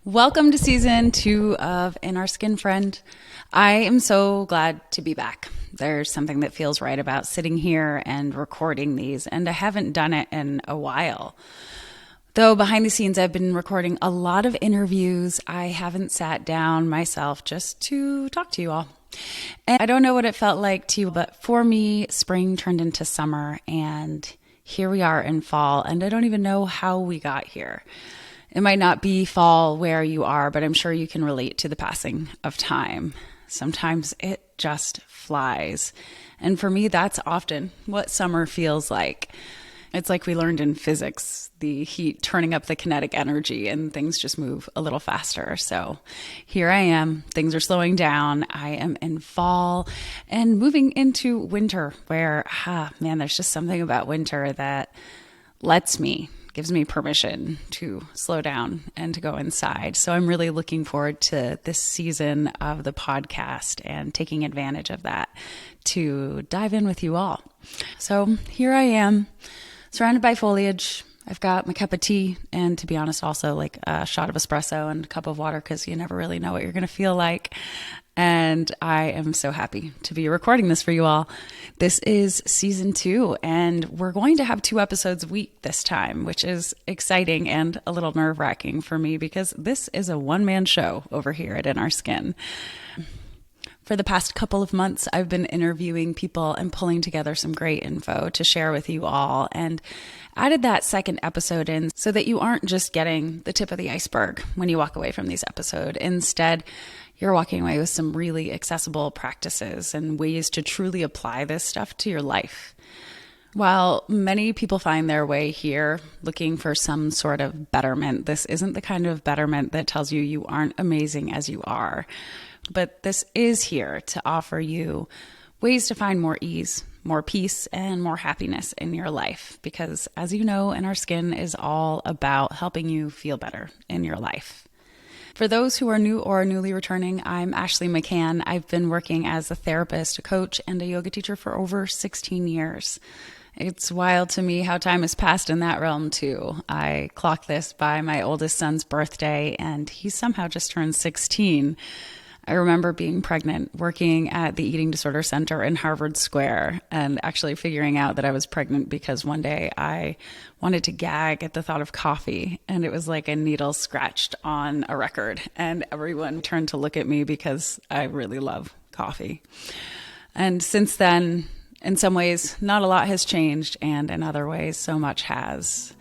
Welcome to season 2 of In Our Skin, Friend. I am so glad to be back. There's something that feels right about sitting here and recording these, and I haven't done it in a while. Though behind the scenes, I've been recording a lot of interviews. I haven't sat down myself just to talk to you all. And I don't know what it felt like to you, but for me, spring turned into summer, and here we are in fall, and I don't even know how we got here. It might not be fall where you are, but I'm sure you can relate to the passing of time. Sometimes it just flies. And for me, that's often what summer feels like. It's like we learned in physics, the heat turning up the kinetic energy and things just move a little faster. So here I am, things are slowing down. I am in fall and moving into winter where, there's just something about winter that gives me permission to slow down and to go inside. So I'm really looking forward to this season of the podcast and taking advantage of that to dive in with you all. So here I am, surrounded by foliage. I've got my cup of tea and, to be honest, also like a shot of espresso and a cup of water because you never really know what you're going to feel like. And I am so happy to be recording this for you all. This is season 2, and we're going to have 2 episodes a week this time, which is exciting and a little nerve-wracking for me because this is a one-man show over here at In Our Skin. For the past couple of months, I've been interviewing people and pulling together some great info to share with you all, and added that second episode in so that you aren't just getting the tip of the iceberg when you walk away from these episodes. Instead, you're walking away with some really accessible practices and ways to truly apply this stuff to your life. While many people find their way here looking for some sort of betterment, this isn't the kind of betterment that tells you you aren't amazing as you are. But this is here to offer you ways to find more ease, more peace, and more happiness in your life. Because as you know, In Our Skin is all about helping you feel better in your life. For those who are new or newly returning, I'm Ashley McCann. I've been working as a therapist, a coach, and a yoga teacher for over 16 years. It's wild to me how time has passed in that realm too. I clock this by my oldest son's birthday, and he somehow just turned 16. I remember being pregnant, working at the Eating Disorder Center in Harvard Square, and actually figuring out that I was pregnant because one day I wanted to gag at the thought of coffee, and it was like a needle scratched on a record, and everyone turned to look at me because I really love coffee. And since then, in some ways, not a lot has changed, and in other ways, so much has.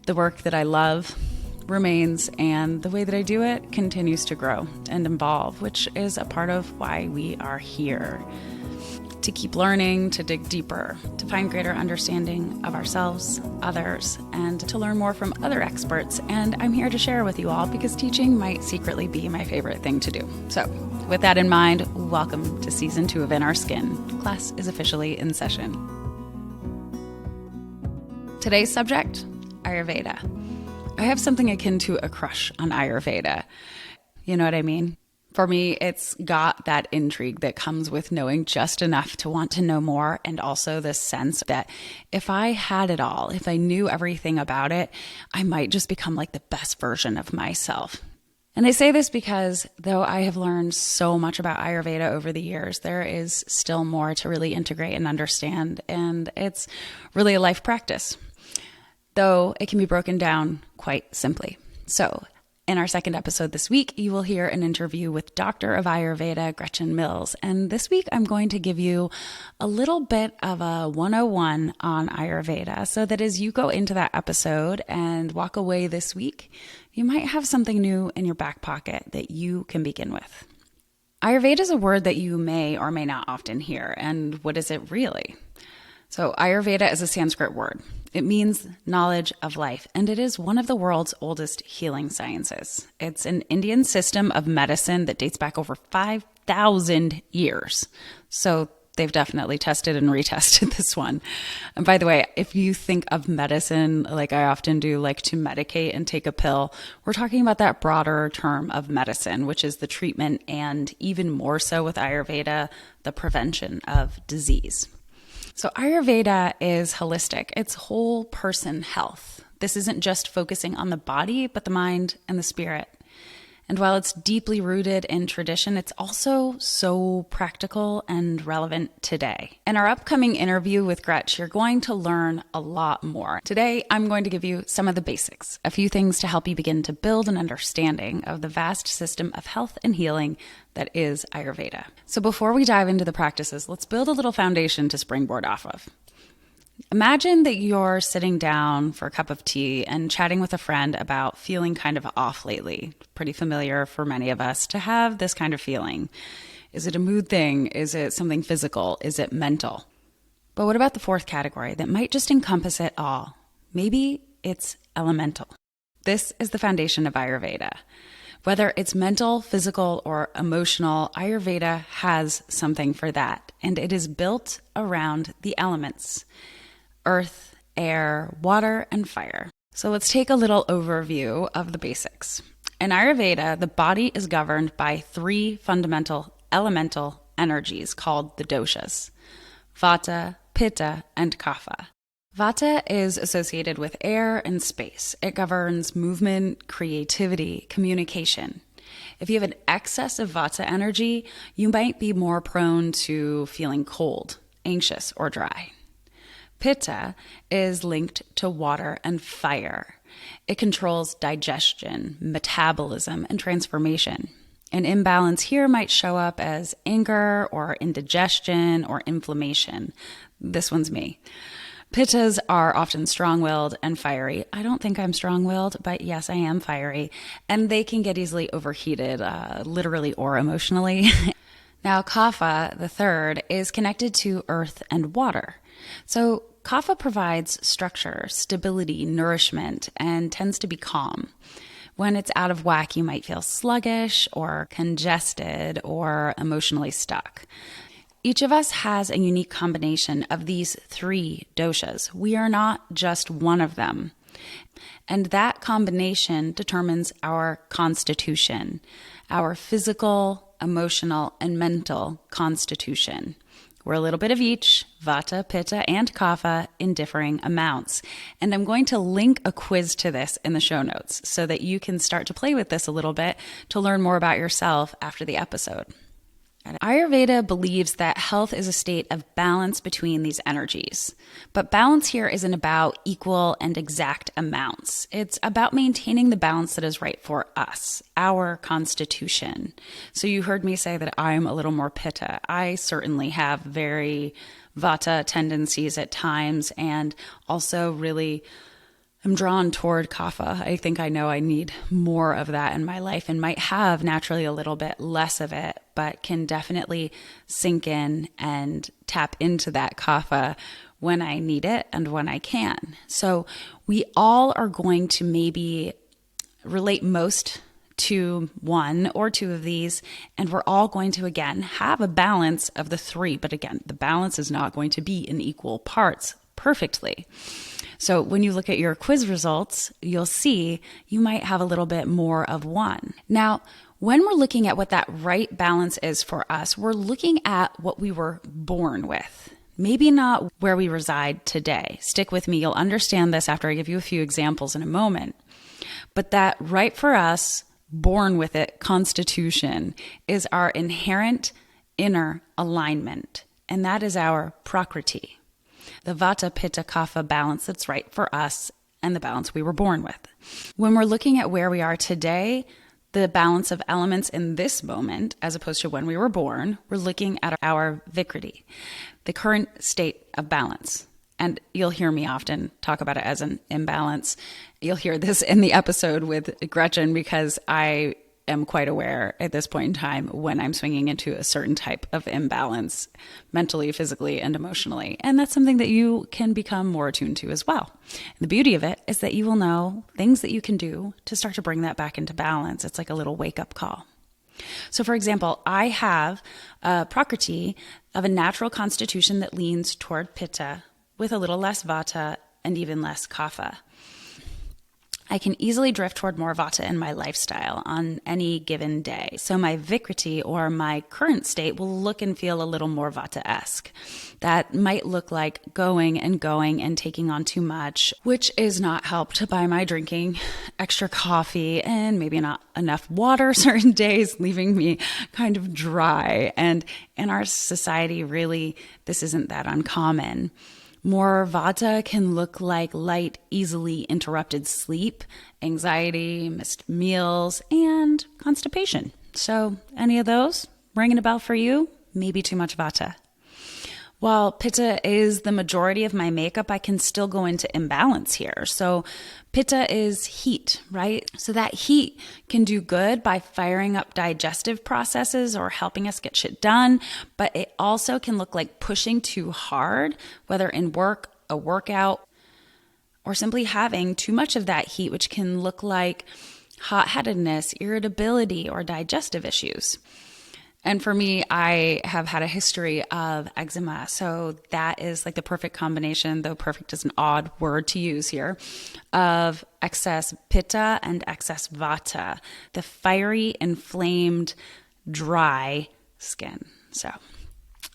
The work that I love remains, and the way that I do it continues to grow and evolve, which is a part of why we are here. To keep learning, to dig deeper, to find greater understanding of ourselves, others, and to learn more from other experts. And I'm here to share with you all because teaching might secretly be my favorite thing to do. So with that in mind, welcome to season 2 of In Our Skin. Class is officially in session. Today's subject, Ayurveda. I have something akin to a crush on Ayurveda. You know what I mean? For me, it's got that intrigue that comes with knowing just enough to want to know more, and also this sense that if I had it all, if I knew everything about it, I might just become like the best version of myself. And I say this because though I have learned so much about Ayurveda over the years, there is still more to really integrate and understand, and it's really a life practice, though it can be broken down quite simply. So in our second episode this week, you will hear an interview with Doctor of Ayurveda, Gretchen Mills. And this week, I'm going to give you a little bit of a 101 on Ayurveda so that as you go into that episode and walk away this week, you might have something new in your back pocket that you can begin with. Ayurveda is a word that you may or may not often hear. And what is it really? So Ayurveda is a Sanskrit word. It means knowledge of life, and it is one of the world's oldest healing sciences. It's an Indian system of medicine that dates back over 5,000 years. So they've definitely tested and retested this one. And by the way, if you think of medicine, like I often do, like to medicate and take a pill, we're talking about that broader term of medicine, which is the treatment and even more so with Ayurveda, the prevention of disease. So Ayurveda is holistic. It's whole person health. This isn't just focusing on the body, but the mind and the spirit. And while it's deeply rooted in tradition, it's also so practical and relevant today. In our upcoming interview with Gretch, you're going to learn a lot more. Today, I'm going to give you some of the basics, a few things to help you begin to build an understanding of the vast system of health and healing that is Ayurveda. So before we dive into the practices, let's build a little foundation to springboard off of. Imagine that you're sitting down for a cup of tea and chatting with a friend about feeling kind of off lately. Pretty familiar for many of us to have this kind of feeling. Is it a mood thing? Is it something physical? Is it mental? But what about the fourth category that might just encompass it all? Maybe it's elemental. This is the foundation of Ayurveda. Whether it's mental, physical, or emotional, Ayurveda has something for that, and it is built around the elements: earth, air, water, and fire. So let's take a little overview of the basics. In Ayurveda, the body is governed by three fundamental elemental energies called the doshas: Vata, Pitta, and Kapha. Vata is associated with air and space. It governs movement, creativity, communication. If you have an excess of Vata energy, you might be more prone to feeling cold, anxious, or dry. Pitta is linked to water and fire. It controls digestion, metabolism, and transformation. An imbalance here might show up as anger or indigestion or inflammation. This one's me. Pittas are often strong-willed and fiery. I don't think I'm strong-willed, but yes, I am fiery. And they can get easily overheated, literally or emotionally. Now, Kapha, the third, is connected to earth and water. So Kapha provides structure, stability, nourishment, and tends to be calm. When it's out of whack, you might feel sluggish or congested or emotionally stuck. Each of us has a unique combination of these three doshas. We are not just one of them. And that combination determines our constitution, our physical, emotional, and mental constitution. We're a little bit of each, Vata, Pitta, and Kapha, in differing amounts. And I'm going to link a quiz to this in the show notes so that you can start to play with this a little bit to learn more about yourself after the episode. Ayurveda believes that health is a state of balance between these energies. But balance here isn't about equal and exact amounts. It's about maintaining the balance that is right for us, our constitution. So you heard me say that I'm a little more Pitta. I certainly have very Vata tendencies at times, and also really I'm drawn toward Kapha. I think I know I need more of that in my life and might have naturally a little bit less of it, but can definitely sink in and tap into that Kapha when I need it and when I can. So we all are going to maybe relate most to one or two of these, and we're all going to, again, have a balance of the three. But again, the balance is not going to be in equal parts perfectly. So when you look at your quiz results, you'll see you might have a little bit more of one. Now, when we're looking at what that right balance is for us, we're looking at what we were born with. Maybe not where we reside today. Stick with me. You'll understand this after I give you a few examples in a moment. But that right for us, born with it, constitution, is our inherent inner alignment. And that is our prakriti. The Vata, Pitta, Kapha balance that's right for us and the balance we were born with. When we're looking at where we are today, the balance of elements in this moment, as opposed to when we were born, we're looking at our Vikriti, the current state of balance. And you'll hear me often talk about it as an imbalance. You'll hear this in the episode with Gretchen because I am quite aware at this point in time when I'm swinging into a certain type of imbalance mentally, physically, and emotionally. And that's something that you can become more attuned to as well. The beauty of it is that you will know things that you can do to start to bring that back into balance. It's like a little wake-up call. So for example, I have a prakriti of a natural constitution that leans toward Pitta with a little less Vata and even less Kapha. I can easily drift toward more vata in my lifestyle on any given day. So my vikriti, or my current state, will look and feel a little more vata-esque. That might look like going and taking on too much, which is not helped by my drinking extra coffee and maybe not enough water certain days, leaving me kind of dry. And in our society, really, this isn't that uncommon. More vata can look like light, easily interrupted sleep, anxiety, missed meals, and constipation. So any of those ringing a bell for you? Maybe too much vata. While pitta is the majority of my makeup, I can still go into imbalance here. So pitta is heat, right? So that heat can do good by firing up digestive processes or helping us get shit done, but it also can look like pushing too hard, whether in work, a workout, or simply having too much of that heat, which can look like hot-headedness, irritability, or digestive issues. And for me, I have had a history of eczema. So that is like the perfect combination, though perfect is an odd word to use here, of excess pitta and excess vata, the fiery, inflamed, dry skin. So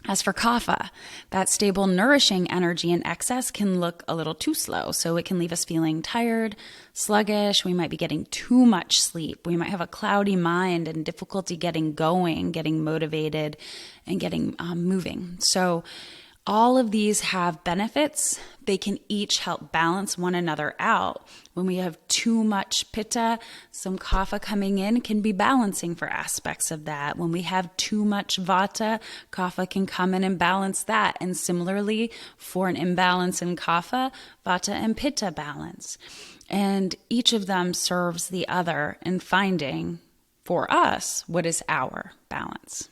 as for kapha, that stable, nourishing energy in excess can look a little too slow. So it can leave us feeling tired, sluggish. We might be getting too much sleep. We might have a cloudy mind and difficulty getting going, getting motivated, and getting moving. So all of these have benefits. They can each help balance one another out. When we have too much pitta, some kapha coming in can be balancing for aspects of that. When we have too much vata, kapha can come in and balance that. And similarly, for an imbalance in kapha, vata and pitta balance. And each of them serves the other in finding, for us, what is our balance.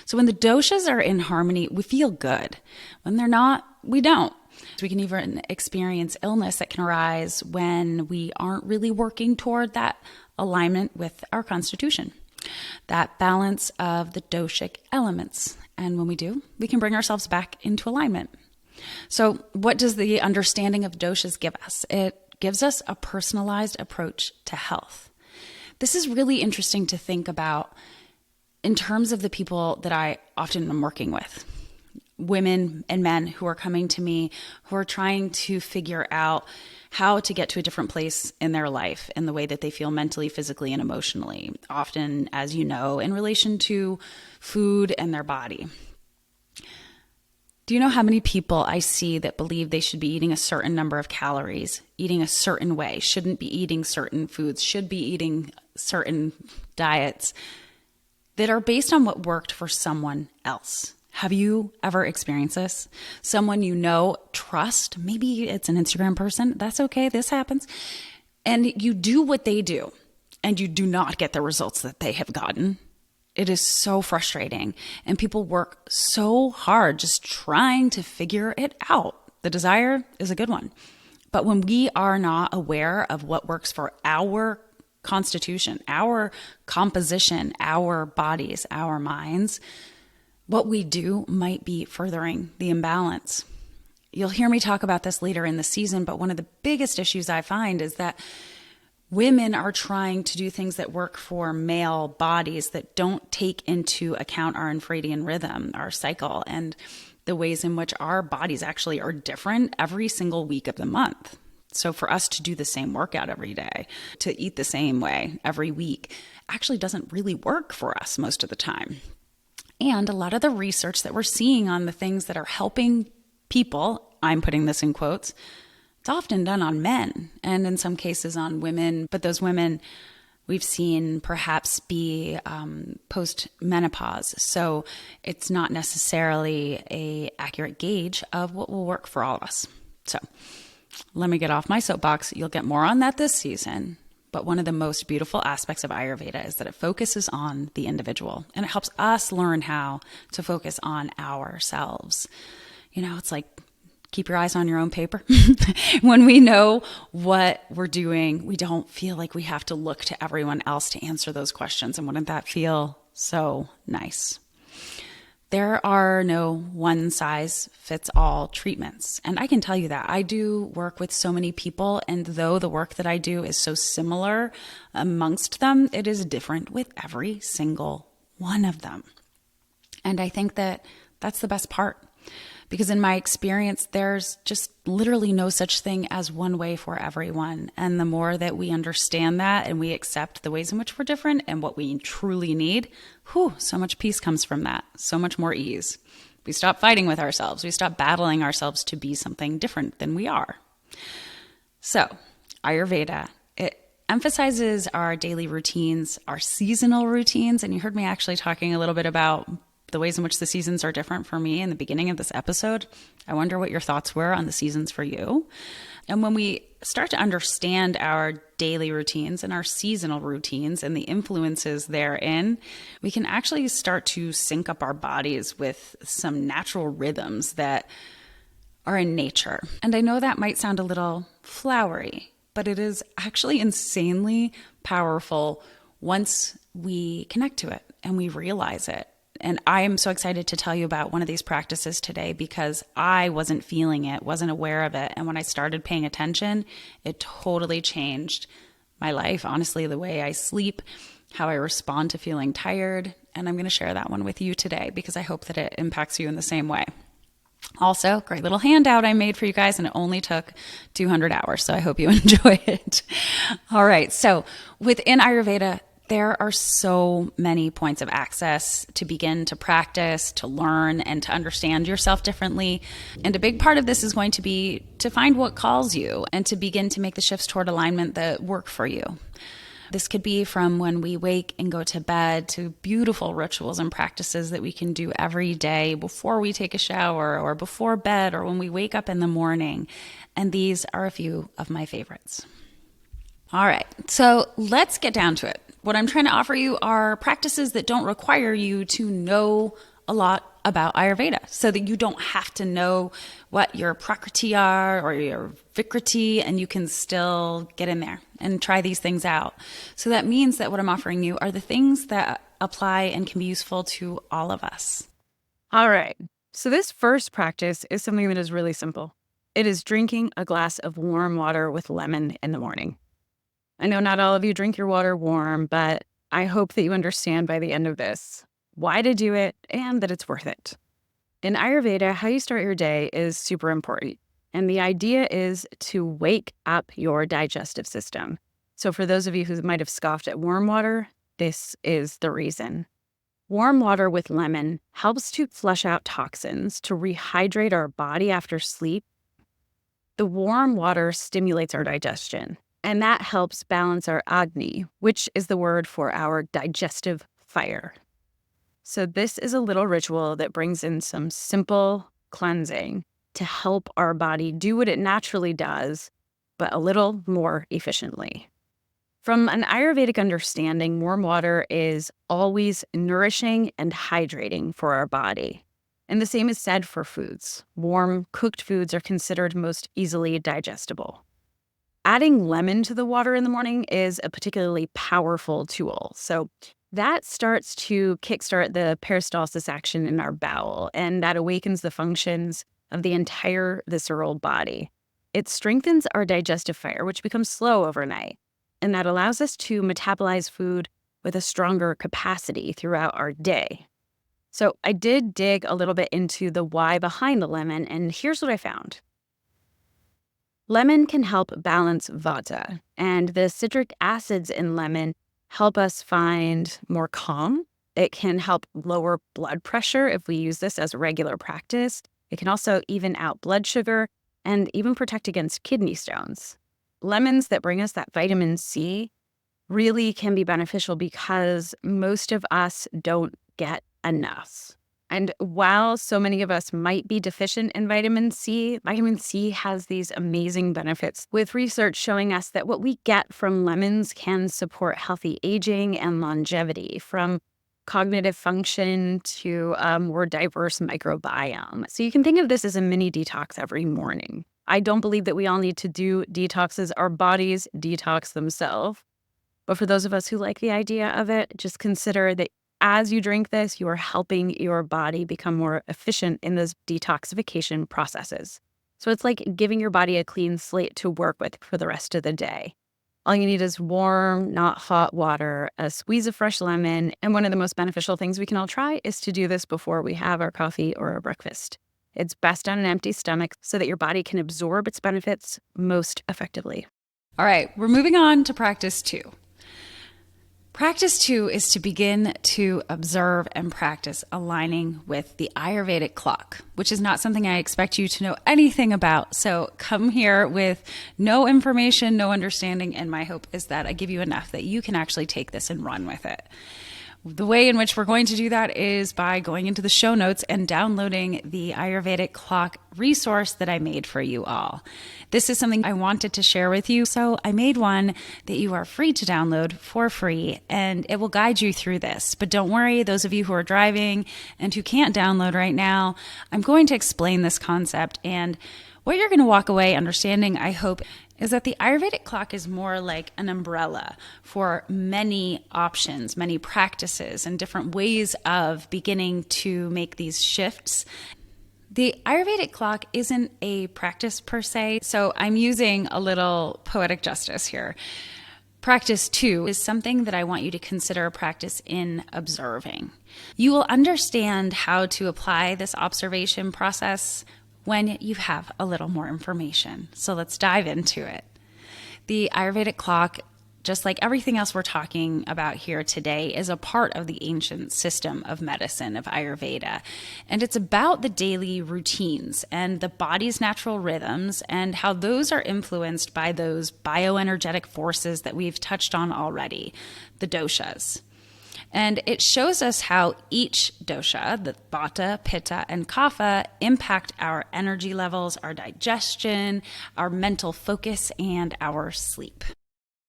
So when the doshas are in harmony, we feel good. When they're not, we don't. We can even experience illness that can arise when we aren't really working toward that alignment with our constitution, that balance of the doshic elements. And when we do, we can bring ourselves back into alignment. So what does the understanding of doshas give us? It gives us a personalized approach to health. This is really interesting to think about in terms of the people that I often am working with, women and men who are coming to me, who are trying to figure out how to get to a different place in their life in the way that they feel mentally, physically, and emotionally, often, as you know, in relation to food and their body. Do you know how many people I see that believe they should be eating a certain number of calories, eating a certain way, shouldn't be eating certain foods, should be eating certain diets, that are based on what worked for someone else? Have you ever experienced this? Someone you know, trust, maybe it's an Instagram person, that's okay, this happens. And you do what they do, and you do not get the results that they have gotten. It is so frustrating. And people work so hard just trying to figure it out. The desire is a good one. But when we are not aware of what works for our constitution, our composition, our bodies, our minds, what we do might be furthering the imbalance. You'll hear me talk about this later in the season, but one of the biggest issues I find is that women are trying to do things that work for male bodies that don't take into account our infradian rhythm, our cycle, and the ways in which our bodies actually are different every single week of the month. So for us to do the same workout every day, to eat the same way every week, actually doesn't really work for us most of the time. And a lot of the research that we're seeing on the things that are helping people, I'm putting this in quotes, it's often done on men and in some cases on women. But those women we've seen perhaps be post-menopause. So it's not necessarily an accurate gauge of what will work for all of us. So let me get off my soapbox. You'll get more on that this season. But one of the most beautiful aspects of Ayurveda is that it focuses on the individual, and it helps us learn how to focus on ourselves. You know, it's like keep your eyes on your own paper. When we know what we're doing, we don't feel like we have to look to everyone else to answer those questions. And wouldn't that feel so nice? There are no one size fits all treatments. And I can tell you that. I do work with so many people, and though the work that I do is so similar amongst them, it is different with every single one of them. And I think that that's the best part. Because in my experience, there's just literally no such thing as one way for everyone. And the more that we understand that and we accept the ways in which we're different and what we truly need, so much peace comes from that, so much more ease. We stop fighting with ourselves. We stop battling ourselves to be something different than we are. So, Ayurveda, it emphasizes our daily routines, our seasonal routines. And you heard me actually talking a little bit about the ways in which the seasons are different for me in the beginning of this episode. I wonder what your thoughts were on the seasons for you. And when we start to understand our daily routines and our seasonal routines and the influences therein, we can actually start to sync up our bodies with some natural rhythms that are in nature. And I know that might sound a little flowery, but it is actually insanely powerful once we connect to it and we realize it. And I am so excited to tell you about one of these practices today because I wasn't feeling it, wasn't aware of it. And when I started paying attention, it totally changed my life. Honestly, the way I sleep, how I respond to feeling tired. And I'm going to share that one with you today because I hope that it impacts you in the same way. Also, great little handout I made for you guys, and it only took 200 hours. So I hope you enjoy it. All right. So within Ayurveda, there are so many points of access to begin to practice, to learn, and to understand yourself differently. And a big part of this is going to be to find what calls you and to begin to make the shifts toward alignment that work for you. This could be from when we wake and go to bed to beautiful rituals and practices that we can do every day before we take a shower or before bed or when we wake up in the morning. And these are a few of my favorites. All right, so let's get down to it. What I'm trying to offer you are practices that don't require you to know a lot about Ayurveda so that you don't have to know what your Prakriti are or your Vikriti, and you can still get in there and try these things out. So that means that what I'm offering you are the things that apply and can be useful to all of us. All right. So this first practice is something that is really simple. It is drinking a glass of warm water with lemon in the morning. I know not all of you drink your water warm, but I hope that you understand by the end of this why to do it and that it's worth it. In Ayurveda, how you start your day is super important. And the idea is to wake up your digestive system. So for those of you who might have scoffed at warm water, this is the reason. Warm water with lemon helps to flush out toxins, to rehydrate our body after sleep. The warm water stimulates our digestion. And that helps balance our Agni, which is the word for our digestive fire. So this is a little ritual that brings in some simple cleansing to help our body do what it naturally does, but a little more efficiently. From an Ayurvedic understanding, warm water is always nourishing and hydrating for our body. And the same is said for foods. Warm, cooked foods are considered most easily digestible. Adding lemon to the water in the morning is a particularly powerful tool. So that starts to kickstart the peristalsis action in our bowel, and that awakens the functions of the entire visceral body. It strengthens our digestive fire, which becomes slow overnight, and that allows us to metabolize food with a stronger capacity throughout our day. So I did dig a little bit into the why behind the lemon, and here's what I found. Lemon can help balance vata, and the citric acids in lemon help us find more calm. It can help lower blood pressure if we use this as a regular practice. It can also even out blood sugar and even protect against kidney stones. Lemons that bring us that vitamin C really can be beneficial because most of us don't get enough. And while so many of us might be deficient in vitamin C has these amazing benefits, with research showing us that what we get from lemons can support healthy aging and longevity, from cognitive function to a more diverse microbiome. So you can think of this as a mini detox every morning. I don't believe that we all need to do detoxes. Our bodies detox themselves. But for those of us who like the idea of it, just consider that as you drink this, you are helping your body become more efficient in those detoxification processes. So it's like giving your body a clean slate to work with for the rest of the day. All you need is warm, not hot water, a squeeze of fresh lemon, and one of the most beneficial things we can all try is to do this before we have our coffee or our breakfast. It's best on an empty stomach so that your body can absorb its benefits most effectively. All right, we're moving on to practice 2. Practice 2 is to begin to observe and practice aligning with the Ayurvedic clock, which is not something I expect you to know anything about. So come here with no information, no understanding, and my hope is that I give you enough that you can actually take this and run with it. The way in which we're going to do that is by going into the show notes and downloading the Ayurvedic Clock resource that I made for you all. This is something I wanted to share with you, so I made one that you are free to download for free, and it will guide you through this. But don't worry, those of you who are driving and who can't download right now, I'm going to explain this concept, and what you're going to walk away understanding, I hope, is that the Ayurvedic clock is more like an umbrella for many options, many practices, and different ways of beginning to make these shifts. The Ayurvedic clock isn't a practice per se, so I'm using a little poetic justice here. Practice 2 is something that I want you to consider a practice in observing. You will understand how to apply this observation process when you have a little more information. So let's dive into it. The Ayurvedic clock, just like everything else we're talking about here today, is a part of the ancient system of medicine, of Ayurveda. And it's about the daily routines and the body's natural rhythms and how those are influenced by those bioenergetic forces that we've touched on already, the doshas. And it shows us how each dosha, the vata, pitta, and kapha, impact our energy levels, our digestion, our mental focus, and our sleep.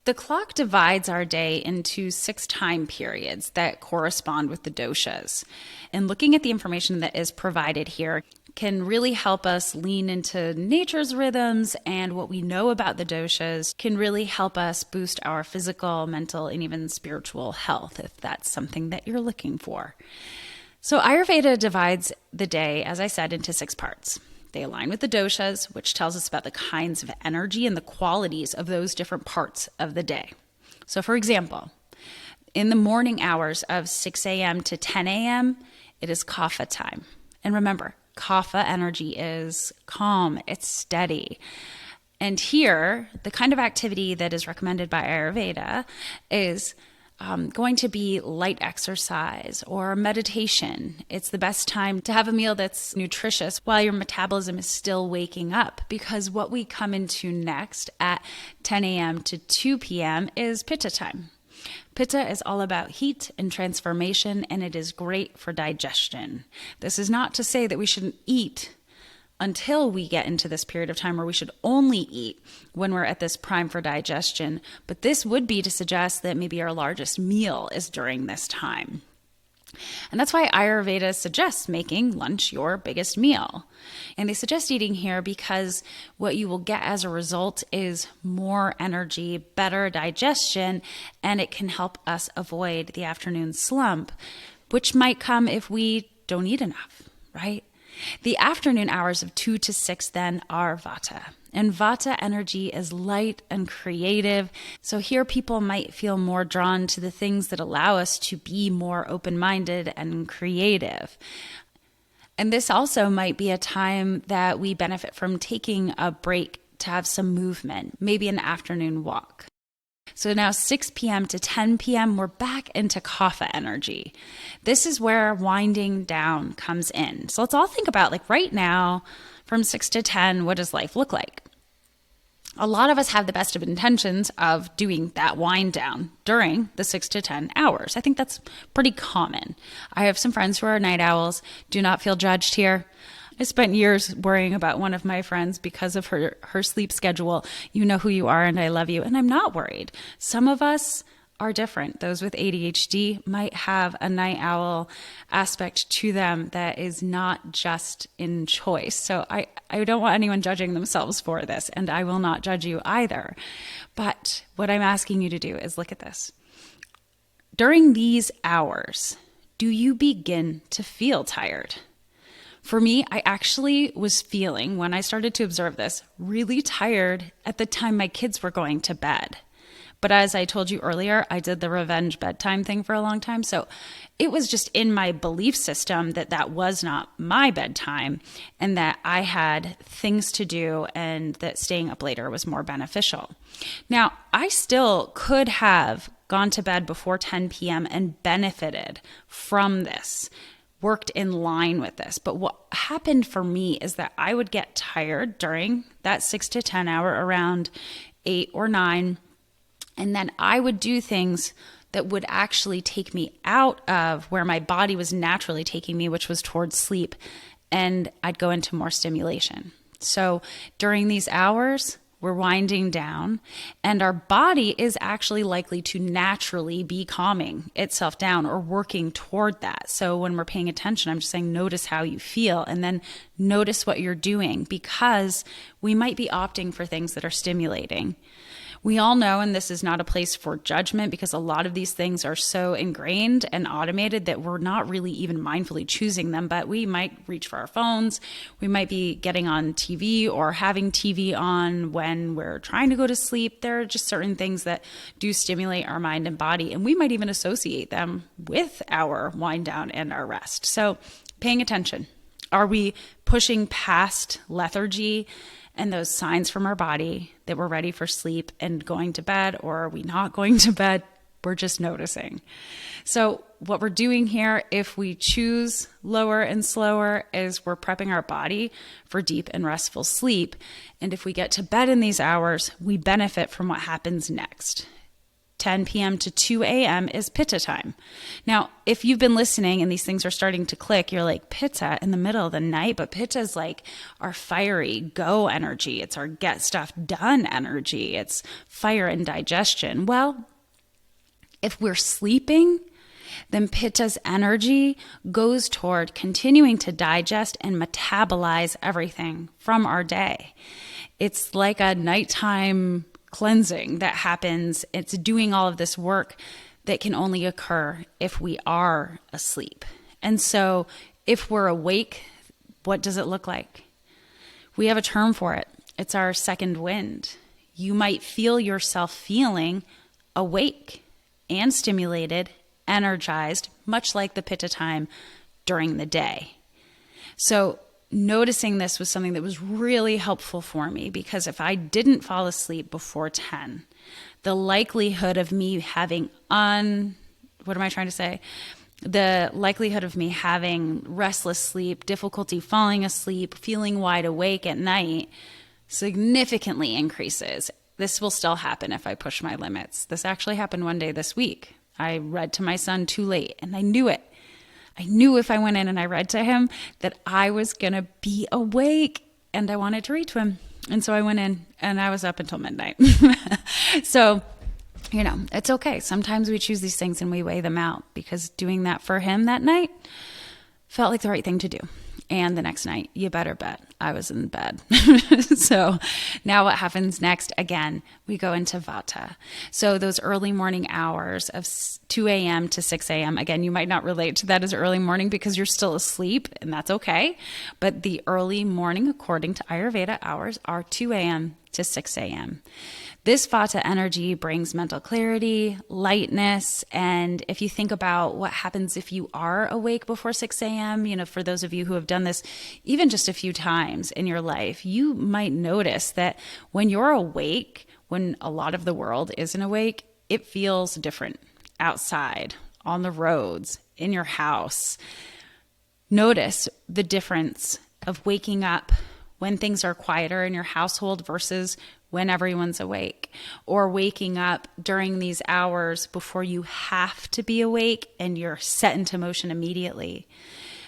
The clock divides our day into 6 time periods that correspond with the doshas. And looking at the information that is provided here can really help us lean into nature's rhythms, and what we know about the doshas can really help us boost our physical, mental, and even spiritual health, if that's something that you're looking for. So Ayurveda divides the day, as I said, into 6 parts. They align with the doshas, which tells us about the kinds of energy and the qualities of those different parts of the day. So for example, in the morning hours of 6 a.m. to 10 a.m., it is kapha time. And remember, kapha energy is calm, it's steady. And here, the kind of activity that is recommended by Ayurveda is going to be light exercise or meditation. It's the best time to have a meal that's nutritious while your metabolism is still waking up, because what we come into next at 10 a.m. to 2 p.m. is pitta time. Pitta is all about heat and transformation, and it is great for digestion. This is not to say that we shouldn't eat until we get into this period of time where we should only eat when we're at this prime for digestion, but this would be to suggest that maybe our largest meal is during this time. And that's why Ayurveda suggests making lunch your biggest meal. And they suggest eating here because what you will get as a result is more energy, better digestion, and it can help us avoid the afternoon slump, which might come if we don't eat enough, right? The afternoon hours of 2 to 6 then are vata. And vata energy is light and creative. So here people might feel more drawn to the things that allow us to be more open-minded and creative. And this also might be a time that we benefit from taking a break to have some movement, maybe an afternoon walk. So now 6 p.m. to 10 p.m., we're back into kapha energy. This is where winding down comes in. So let's all think about, like, right now, from 6 to 10, what does life look like? A lot of us have the best of intentions of doing that wind down during the 6 to 10 hours. I think that's pretty common. I have some friends who are night owls. Do not feel judged here. I spent years worrying about one of my friends because of her sleep schedule. You know who you are, and I love you. And I'm not worried. Some of us are different. Those with ADHD might have a night owl aspect to them that is not just in choice. So I don't want anyone judging themselves for this, and I will not judge you either. But what I'm asking you to do is look at this. During these hours, do you begin to feel tired? For me, I actually was feeling, when I started to observe this, really tired at the time my kids were going to bed. But as I told you earlier, I did the revenge bedtime thing for a long time. So it was just in my belief system that that was not my bedtime and that I had things to do and that staying up later was more beneficial. Now, I still could have gone to bed before 10 p.m. and benefited from this, worked in line with this. But what happened for me is that I would get tired during that 6 to 10 hour, around 8 or 9. And then I would do things that would actually take me out of where my body was naturally taking me, which was towards sleep. And I'd go into more stimulation. So during these hours, we're winding down, and our body is actually likely to naturally be calming itself down or working toward that. So when we're paying attention, I'm just saying, notice how you feel, and then notice what you're doing, because we might be opting for things that are stimulating. We all know, and this is not a place for judgment, because a lot of these things are so ingrained and automated that we're not really even mindfully choosing them, but we might reach for our phones. We might be getting on TV or having TV on when we're trying to go to sleep. There are just certain things that do stimulate our mind and body, and we might even associate them with our wind down and our rest. So paying attention. Are we pushing past lethargy and those signs from our body that we're ready for sleep and going to bed, or are we not going to bed? We're just noticing. So what we're doing here, if we choose lower and slower, is we're prepping our body for deep and restful sleep. And if we get to bed in these hours, we benefit from what happens next. 10 p.m. to 2 a.m. is pitta time. Now, if you've been listening and these things are starting to click, you're like, pitta in the middle of the night? But pitta is like our fiery go energy. It's our get stuff done energy. It's fire and digestion. Well, if we're sleeping, then pitta's energy goes toward continuing to digest and metabolize everything from our day. It's like a nighttime cleansing that happens. It's doing all of this work that can only occur if we are asleep. And so if we're awake, what does it look like? We have a term for it. It's our second wind. You might feel yourself feeling awake and stimulated, energized, much like the pitta time during the day. So noticing this was something that was really helpful for me, because if I didn't fall asleep before 10, the likelihood of me having the likelihood of me having restless sleep, difficulty falling asleep, feeling wide awake at night significantly increases. This will still happen if I push my limits. This actually happened one day this week. I read to my son too late, and I knew it. I knew if I went in and I read to him that I was going to be awake, and I wanted to read to him. And so I went in and I was up until midnight. So, it's okay. Sometimes we choose these things and we weigh them out, because doing that for him that night felt like the right thing to do. And the next night, you better bet, I was in bed. So now what happens next? Again, we go into vata. So those early morning hours of 2 a.m. to 6 a.m., again, you might not relate to that as early morning because you're still asleep, and that's okay. But the early morning, according to Ayurveda, hours are 2 a.m. to 6 a.m. This vata energy brings mental clarity, lightness, and if you think about what happens if you are awake before 6 a.m., for those of you who have done this even just a few times in your life, you might notice that when you're awake, when a lot of the world isn't awake, it feels different outside, on the roads, in your house. Notice the difference of waking up when things are quieter in your household versus when everyone's awake, or waking up during these hours before you have to be awake and you're set into motion immediately.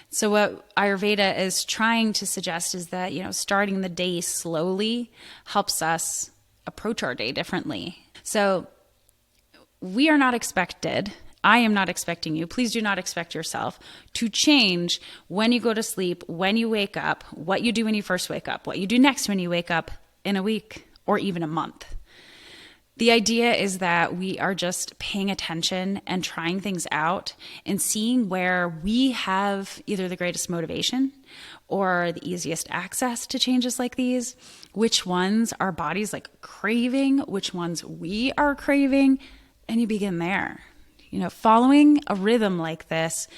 So what Ayurveda is trying to suggest is that, starting the day slowly helps us approach our day differently. So we are not expected, I am not expecting you, please do not expect yourself to change when you go to sleep, when you wake up, what you do when you first wake up, what you do next when you wake up in a week or even a month. The idea is that we are just paying attention and trying things out and seeing where we have either the greatest motivation or the easiest access to changes like these, which ones our body's like craving, which ones we are craving, and you begin there. Following a rhythm like this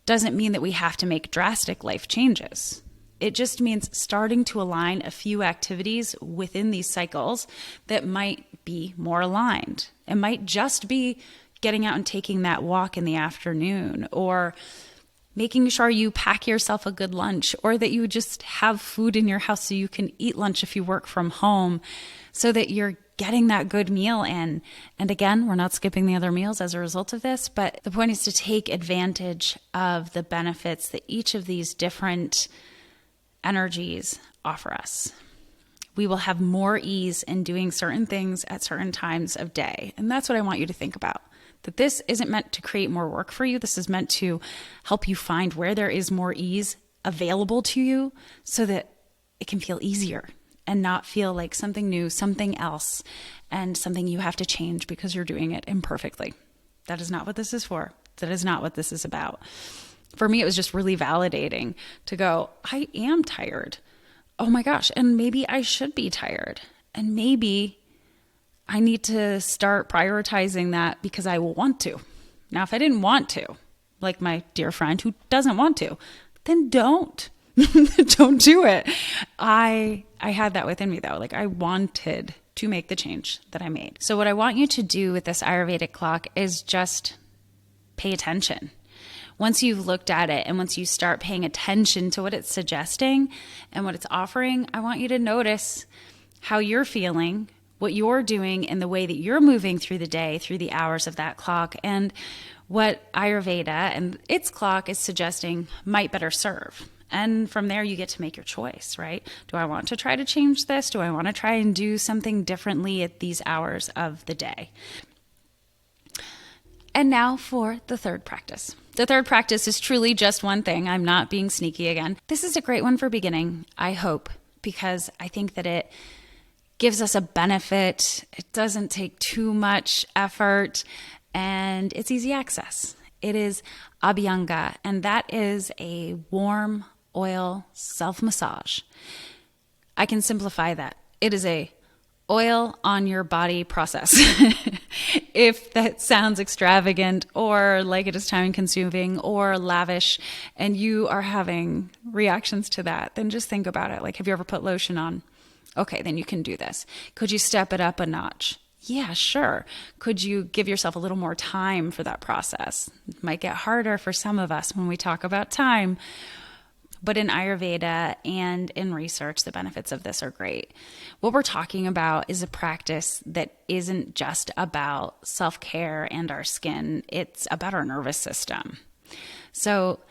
doesn't mean that we have to make drastic life changes. It just means starting to align a few activities within these cycles that might be more aligned. It might just be getting out and taking that walk in the afternoon, or making sure you pack yourself a good lunch, or that you just have food in your house so you can eat lunch if you work from home, so that you're getting that good meal in. And again, we're not skipping the other meals as a result of this, but the point is to take advantage of the benefits that each of these different energies offer us. We will have more ease in doing certain things at certain times of day. And that's what I want you to think about. That this isn't meant to create more work for you. This is meant to help you find where there is more ease available to you so that it can feel easier and not feel like something new, something else, and something you have to change because you're doing it imperfectly. That is not what this is for. That is not what this is about. For me, it was just really validating to go, I am tired. Oh my gosh. And maybe I should be tired. And maybe I need to start prioritizing that because I will want to. Now, if I didn't want to, like my dear friend who doesn't want to, then don't. Don't do it. I had that within me though. Like I wanted to make the change that I made. So what I want you to do with this Ayurvedic clock is just pay attention. Once you've looked at it and once you start paying attention to what it's suggesting and what it's offering, I want you to notice how you're feeling, what you're doing in the way that you're moving through the day, through the hours of that clock, and what Ayurveda and its clock is suggesting might better serve. And from there, you get to make your choice, right? Do I want to try to change this? Do I want to try and do something differently at these hours of the day? And now for the third practice. The third practice is truly just one thing. I'm not being sneaky again. This is a great one for beginning, I hope, because I think that it gives us a benefit. It doesn't take too much effort, and it's easy access. It is Abhyanga, and that is a warm oil self-massage. I can simplify that. It is a oil on your body process. If that sounds extravagant or like it is time consuming or lavish and you are having reactions to that, then just think about it. Like, have you ever put lotion on? Okay, then you can do this. Could you step it up a notch? Yeah, sure. Could you give yourself a little more time for that process? It might get harder for some of us when we talk about time. But in Ayurveda and in research, the benefits of this are great. What we're talking about is a practice that isn't just about self-care and our skin. It's about our nervous system. So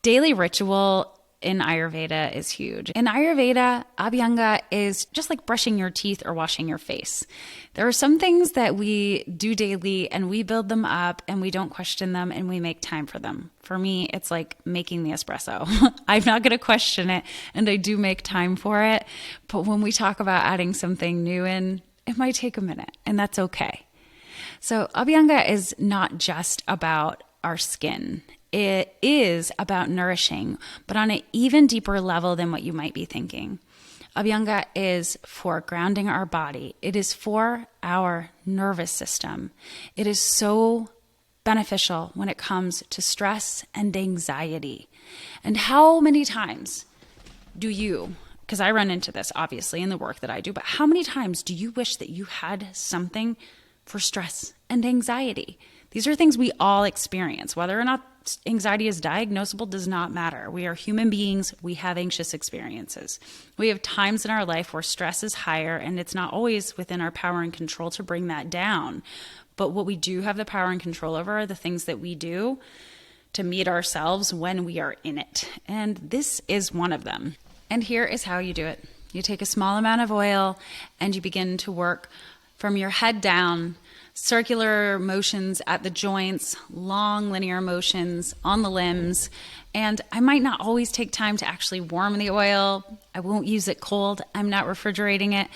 daily ritual in Ayurveda is huge. In Ayurveda, Abhyanga is just like brushing your teeth or washing your face. There are some things that we do daily and we build them up and we don't question them and we make time for them. For me, it's like making the espresso. I'm not going to question it and I do make time for it. But when we talk about adding something new in, it might take a minute and that's okay. So Abhyanga is not just about our skin. It is about nourishing, but on an even deeper level than what you might be thinking. Abhyanga is for grounding our body. It is for our nervous system. It is so beneficial when it comes to stress and anxiety. And how many times do you, because I run into this obviously in the work that I do, but how many times do you wish that you had something for stress and anxiety? These are things we all experience. Whether or not anxiety is diagnosable does not matter. We are human beings. We have anxious experiences. We have times in our life where stress is higher, and it's not always within our power and control to bring that down. But what we do have the power and control over are the things that we do to meet ourselves when we are in it. And this is one of them. And here is how you do it. You take a small amount of oil and you begin to work from your head down, circular motions at the joints, long linear motions on the limbs. And I might not always take time to actually warm the oil. I won't use it cold. I'm not refrigerating it.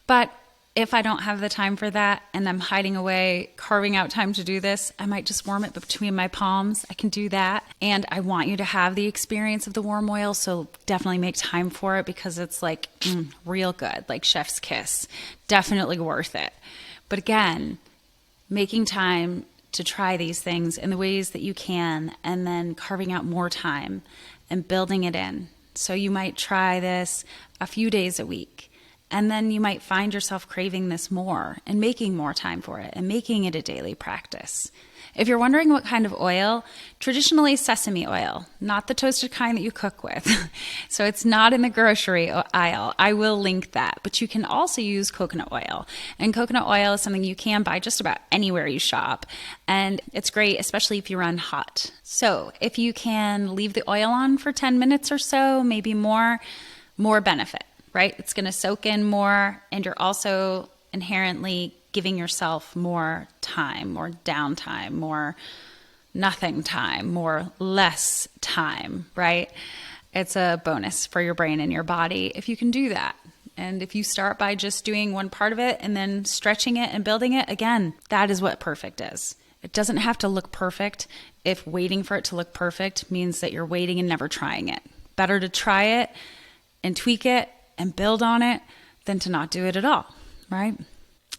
But If I don't have the time for that and I'm hiding away, carving out time to do this, I might just warm it between my palms. I can do that. And I want you to have the experience of the warm oil. So definitely make time for it because it's like real good, like chef's kiss. Definitely worth it. But again, making time to try these things in the ways that you can, and then carving out more time and building it in. So you might try this a few days a week. And then you might find yourself craving this more and making more time for it and making it a daily practice. If you're wondering what kind of oil, traditionally sesame oil, not the toasted kind that you cook with. So it's not in the grocery aisle. I will link that. But you can also use coconut oil. And coconut oil is something you can buy just about anywhere you shop. And it's great, especially if you run hot. So if you can leave the oil on for 10 minutes or so, maybe more benefit. Right? It's going to soak in more, and you're also inherently giving yourself more time, more downtime, more nothing time, more less time, right? It's a bonus for your brain and your body if you can do that. And if you start by just doing one part of it and then stretching it and building it, again, that is what perfect is. It doesn't have to look perfect if waiting for it to look perfect means that you're waiting and never trying it. Better to try it and tweak it and build on it than to not do it at all, right?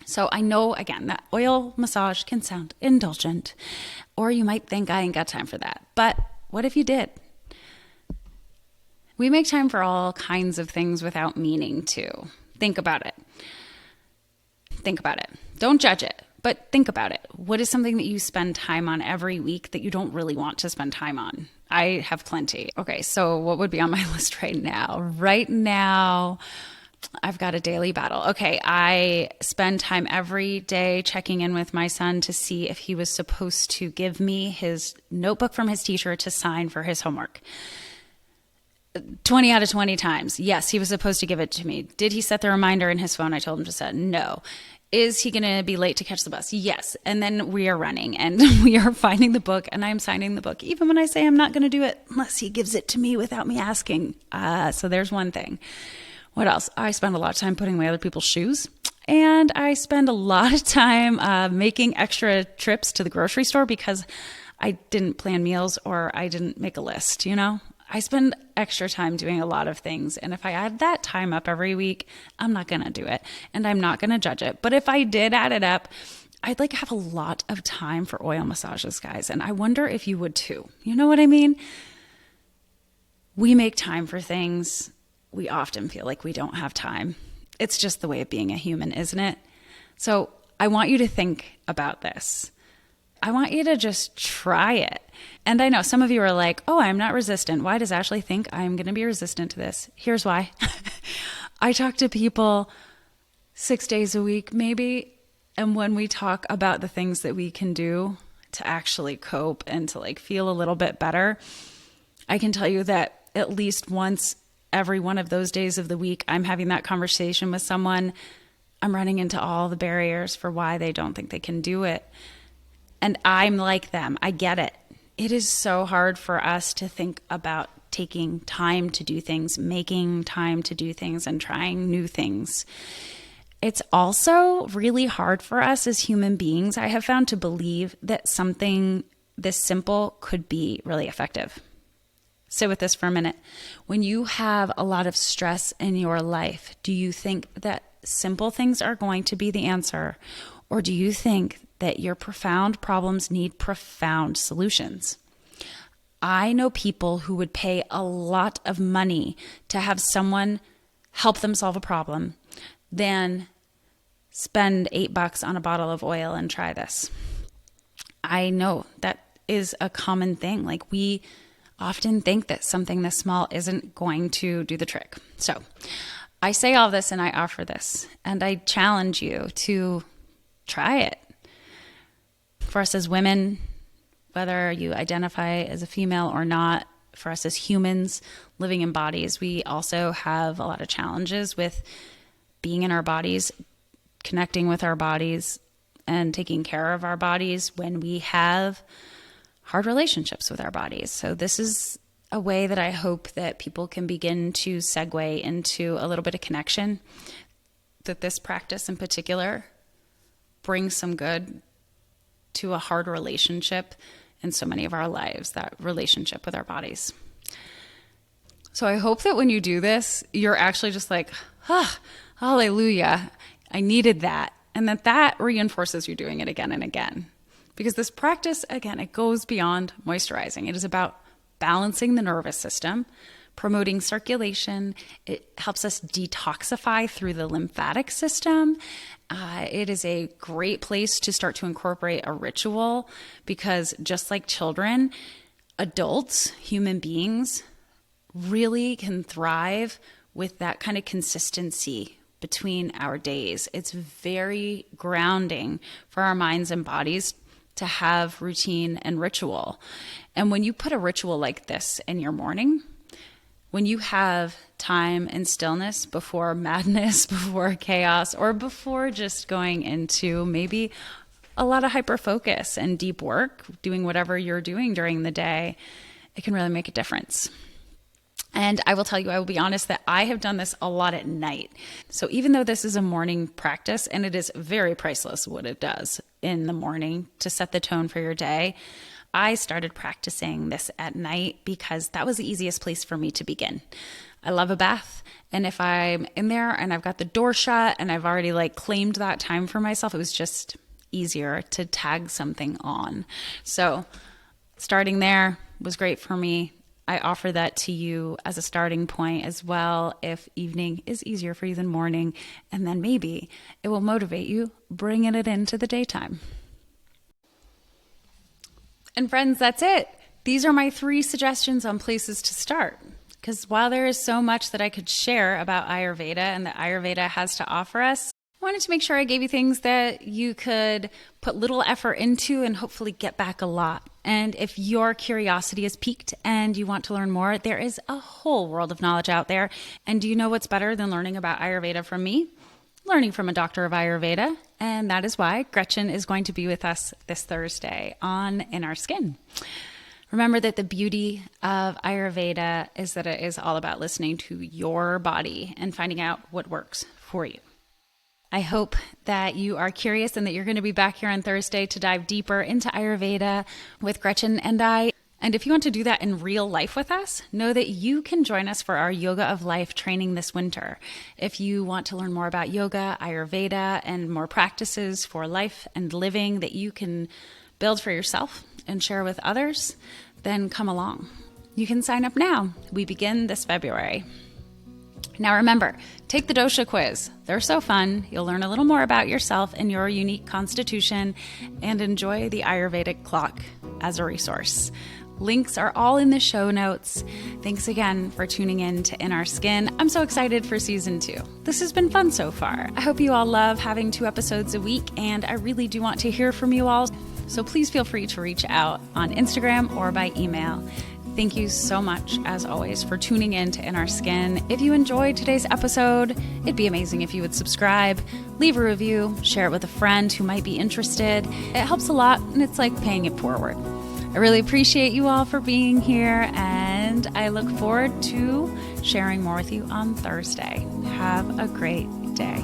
So I know, again, that oil massage can sound indulgent, or you might think I ain't got time for that. But what if you did? We make time for all kinds of things without meaning to. Think about it. Think about it. Don't judge it, but think about it. What is something that you spend time on every week that you don't really want to spend time on? I have plenty. Okay, so what would be on my list right now? Right now, I've got a daily battle. Okay, I spend time every day checking in with my son to see if he was supposed to give me his notebook from his teacher to sign for his homework. 20 out of 20 times, yes, he was supposed to give it to me. Did he set the reminder in his phone? I told him to set no. Is he going to be late to catch the bus? Yes. And then we are running and we are finding the book and I'm signing the book, even when I say I'm not going to do it unless he gives it to me without me asking. So there's one thing. What else? I spend a lot of time putting away other people's shoes. And I spend a lot of time making extra trips to the grocery store because I didn't plan meals or I didn't make a list, you know? I spend extra time doing a lot of things. And if I add that time up every week, I'm not going to do it. And I'm not going to judge it. But if I did add it up, I'd like have a lot of time for oil massages, guys. And I wonder if you would too. You know what I mean? We make time for things. We often feel like we don't have time. It's just the way of being a human, isn't it? So I want you to think about this. I want you to just try it. And I know some of you are like, oh, I'm not resistant. Why does Ashley think I'm going to be resistant to this? Here's why. I talk to people 6 days a week, maybe. And when we talk about the things that we can do to actually cope and to like feel a little bit better, I can tell you that at least once every one of those days of the week, I'm having that conversation with someone. I'm running into all the barriers for why they don't think they can do it. And I'm like them. I get it. It is so hard for us to think about taking time to do things, making time to do things, and trying new things. It's also really hard for us as human beings, I have found, to believe that something this simple could be really effective. Sit with this for a minute. When you have a lot of stress in your life, do you think that simple things are going to be the answer? Or do you think that your profound problems need profound solutions? I know people who would pay a lot of money to have someone help them solve a problem than spend $8 on a bottle of oil and try this. I know that is a common thing. Like, we often think that something this small isn't going to do the trick. So I say all this and I offer this, and I challenge you to try it. For us as women, whether you identify as a female or not, for us as humans living in bodies, we also have a lot of challenges with being in our bodies, connecting with our bodies, and taking care of our bodies when we have hard relationships with our bodies. So this is a way that I hope that people can begin to segue into a little bit of connection that this practice in particular brings some good to a hard relationship in so many of our lives, that relationship with our bodies. So I hope that when you do this, you're actually just like, hallelujah, I needed that. And that reinforces you doing it again and again. Because this practice, again, it goes beyond moisturizing. It is about balancing the nervous system, promoting circulation. It helps us detoxify through the lymphatic system. It is a great place to start to incorporate a ritual because just like children, adults, human beings, really can thrive with that kind of consistency between our days. It's very grounding for our minds and bodies to have routine and ritual. And when you put a ritual like this in your morning, when you have time and stillness before madness, before chaos, or before just going into maybe a lot of hyper focus and deep work, doing whatever you're doing during the day, it can really make a difference. And I will tell you, I will be honest that I have done this a lot at night. So even though this is a morning practice, and it is very priceless what it does in the morning to set the tone for your day, I started practicing this at night because that was the easiest place for me to begin. I love a bath. And if I'm in there and I've got the door shut and I've already claimed that time for myself, it was just easier to tag something on. So starting there was great for me. I offer that to you as a starting point as well if evening is easier for you than morning, and then maybe it will motivate you bringing it into the daytime. And friends, that's it. These are my 3 suggestions on places to start. Because while there is so much that I could share about Ayurveda and that Ayurveda has to offer us, I wanted to make sure I gave you things that you could put little effort into and hopefully get back a lot. And if your curiosity is piqued and you want to learn more, there is a whole world of knowledge out there. And do you know what's better than learning about Ayurveda from me? Learning from a doctor of Ayurveda. And that is why Gretchen is going to be with us this Thursday on In Our Skin. Remember that the beauty of Ayurveda is that it is all about listening to your body and finding out what works for you. I hope that you are curious and that you're going to be back here on Thursday to dive deeper into Ayurveda with Gretchen and I. And if you want to do that in real life with us, know that you can join us for our Yoga of Life training this winter. If you want to learn more about yoga, Ayurveda, and more practices for life and living that you can build for yourself and share with others, then come along. You can sign up now. We begin this February. Now remember, take the dosha quiz. They're so fun. You'll learn a little more about yourself and your unique constitution and enjoy the Ayurvedic Clock as a resource. Links are all in the show notes. Thanks again for tuning in to In Our Skin. I'm so excited for season 2. This has been fun so far. I hope you all love having 2 episodes a week, and I really do want to hear from you all. So please feel free to reach out on Instagram or by email. Thank you so much, as always, for tuning in to In Our Skin. If you enjoyed today's episode, it'd be amazing if you would subscribe, leave a review, share it with a friend who might be interested. It helps a lot, and it's like paying it forward. I really appreciate you all for being here, and I look forward to sharing more with you on Thursday. Have a great day.